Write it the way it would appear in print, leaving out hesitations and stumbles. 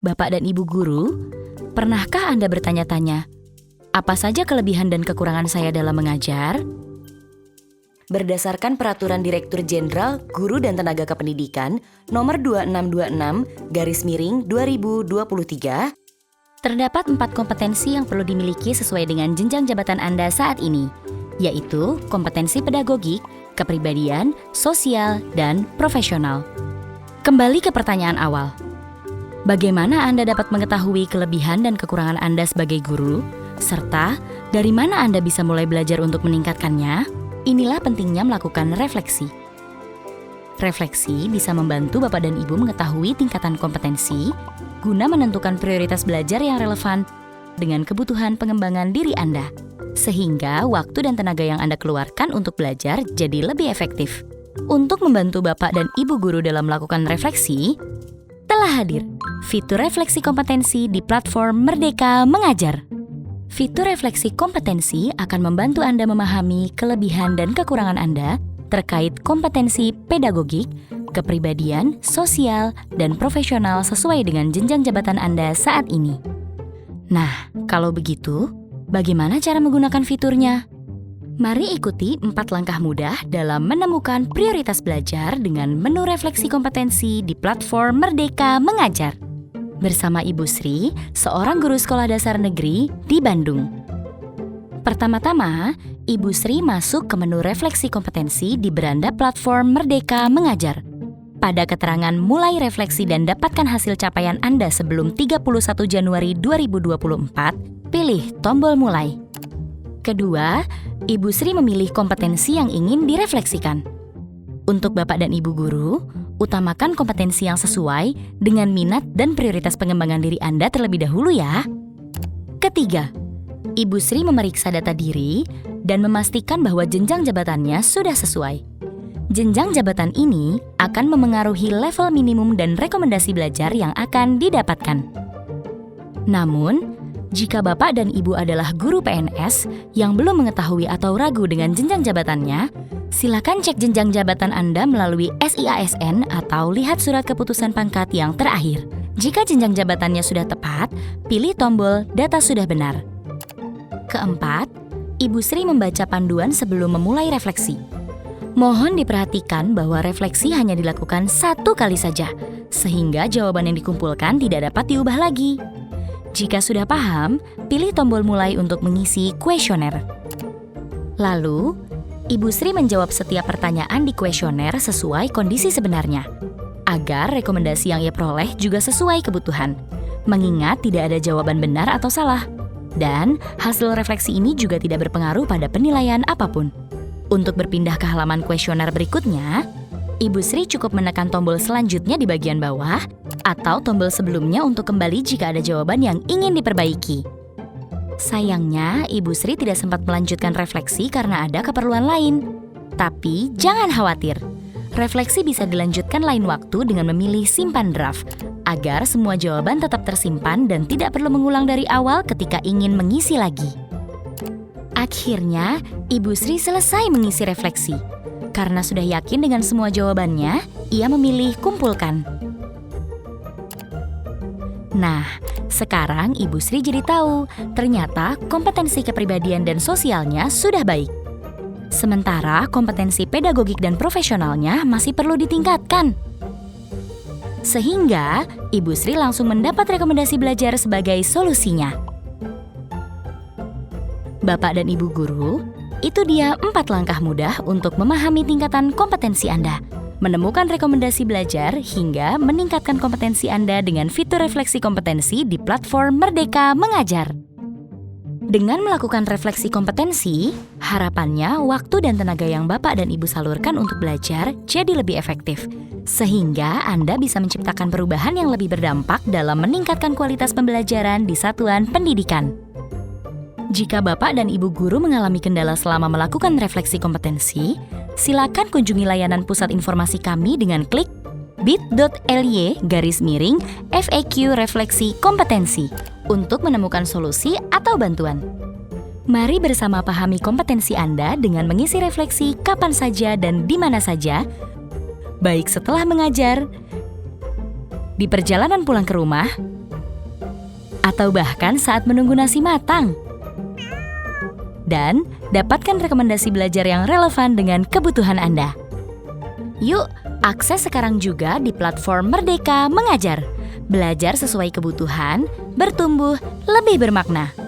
Bapak dan Ibu guru, pernahkah Anda bertanya-tanya, apa saja kelebihan dan kekurangan saya dalam mengajar? Berdasarkan Peraturan Direktur Jenderal Guru dan Tenaga Kependidikan Nomor 2626/2023, terdapat 4 kompetensi yang perlu dimiliki sesuai dengan jenjang jabatan Anda saat ini, yaitu kompetensi pedagogik, kepribadian, sosial, dan profesional. Kembali ke pertanyaan awal. Bagaimana Anda dapat mengetahui kelebihan dan kekurangan Anda sebagai guru? Serta, dari mana Anda bisa mulai belajar untuk meningkatkannya? Inilah pentingnya melakukan refleksi. Refleksi bisa membantu Bapak dan Ibu mengetahui tingkatan kompetensi guna menentukan prioritas belajar yang relevan dengan kebutuhan pengembangan diri Anda, sehingga waktu dan tenaga yang Anda keluarkan untuk belajar jadi lebih efektif. Untuk membantu Bapak dan Ibu guru dalam melakukan refleksi, telah hadir fitur refleksi kompetensi di platform Merdeka Mengajar. Fitur refleksi kompetensi akan membantu Anda memahami kelebihan dan kekurangan Anda terkait kompetensi pedagogik, kepribadian, sosial, dan profesional sesuai dengan jenjang jabatan Anda saat ini. Nah, kalau begitu, bagaimana cara menggunakan fiturnya? Mari ikuti 4 langkah mudah dalam menemukan prioritas belajar dengan menu refleksi kompetensi di platform Merdeka Mengajar. Bersama Ibu Sri, seorang guru sekolah dasar negeri di Bandung. Pertama-tama, Ibu Sri masuk ke menu refleksi kompetensi di beranda platform Merdeka Mengajar. Pada keterangan mulai refleksi dan dapatkan hasil capaian Anda sebelum 31 Januari 2024, pilih tombol mulai. Kedua, Ibu Sri memilih kompetensi yang ingin direfleksikan. Untuk Bapak dan Ibu guru, utamakan kompetensi yang sesuai dengan minat dan prioritas pengembangan diri Anda terlebih dahulu ya. Ketiga, Ibu Sri memeriksa data diri dan memastikan bahwa jenjang jabatannya sudah sesuai. Jenjang jabatan ini akan memengaruhi level minimum dan rekomendasi belajar yang akan didapatkan. Namun, jika Bapak dan Ibu adalah guru PNS yang belum mengetahui atau ragu dengan jenjang jabatannya, silakan cek jenjang jabatan Anda melalui SIASN atau lihat surat keputusan pangkat yang terakhir. Jika jenjang jabatannya sudah tepat, pilih tombol data sudah benar. Keempat, Ibu Sri membaca panduan sebelum memulai refleksi. Mohon diperhatikan bahwa refleksi hanya dilakukan 1 kali saja, sehingga jawaban yang dikumpulkan tidak dapat diubah lagi. Jika sudah paham, pilih tombol mulai untuk mengisi kuesioner. Lalu, Ibu Sri menjawab setiap pertanyaan di kuesioner sesuai kondisi sebenarnya, agar rekomendasi yang ia peroleh juga sesuai kebutuhan, mengingat tidak ada jawaban benar atau salah. Dan hasil refleksi ini juga tidak berpengaruh pada penilaian apapun. Untuk berpindah ke halaman kuesioner berikutnya, Ibu Sri cukup menekan tombol selanjutnya di bagian bawah atau tombol sebelumnya untuk kembali jika ada jawaban yang ingin diperbaiki. Sayangnya, Ibu Sri tidak sempat melanjutkan refleksi karena ada keperluan lain. Tapi jangan khawatir, refleksi bisa dilanjutkan lain waktu dengan memilih simpan draft, agar semua jawaban tetap tersimpan dan tidak perlu mengulang dari awal ketika ingin mengisi lagi. Akhirnya, Ibu Sri selesai mengisi refleksi. Karena sudah yakin dengan semua jawabannya, ia memilih kumpulkan. Nah, sekarang Ibu Sri jadi tahu, ternyata kompetensi kepribadian dan sosialnya sudah baik. Sementara kompetensi pedagogik dan profesionalnya masih perlu ditingkatkan. Sehingga, Ibu Sri langsung mendapat rekomendasi belajar sebagai solusinya. Bapak dan Ibu guru, itu dia 4 langkah mudah untuk memahami tingkatan kompetensi Anda, menemukan rekomendasi belajar, hingga meningkatkan kompetensi Anda dengan fitur refleksi kompetensi di platform Merdeka Mengajar. Dengan melakukan refleksi kompetensi, harapannya waktu dan tenaga yang Bapak dan Ibu salurkan untuk belajar jadi lebih efektif, sehingga Anda bisa menciptakan perubahan yang lebih berdampak dalam meningkatkan kualitas pembelajaran di satuan pendidikan. Jika Bapak dan Ibu guru mengalami kendala selama melakukan refleksi kompetensi, silakan kunjungi layanan pusat informasi kami dengan klik bit.ly/FAQ refleksi kompetensi untuk menemukan solusi atau bantuan. Mari bersama pahami kompetensi Anda dengan mengisi refleksi kapan saja dan di mana saja, baik setelah mengajar, di perjalanan pulang ke rumah, atau bahkan saat menunggu nasi matang. Dan dapatkan rekomendasi belajar yang relevan dengan kebutuhan Anda. Yuk, akses sekarang juga di platform Merdeka Mengajar. Belajar sesuai kebutuhan, bertumbuh lebih bermakna.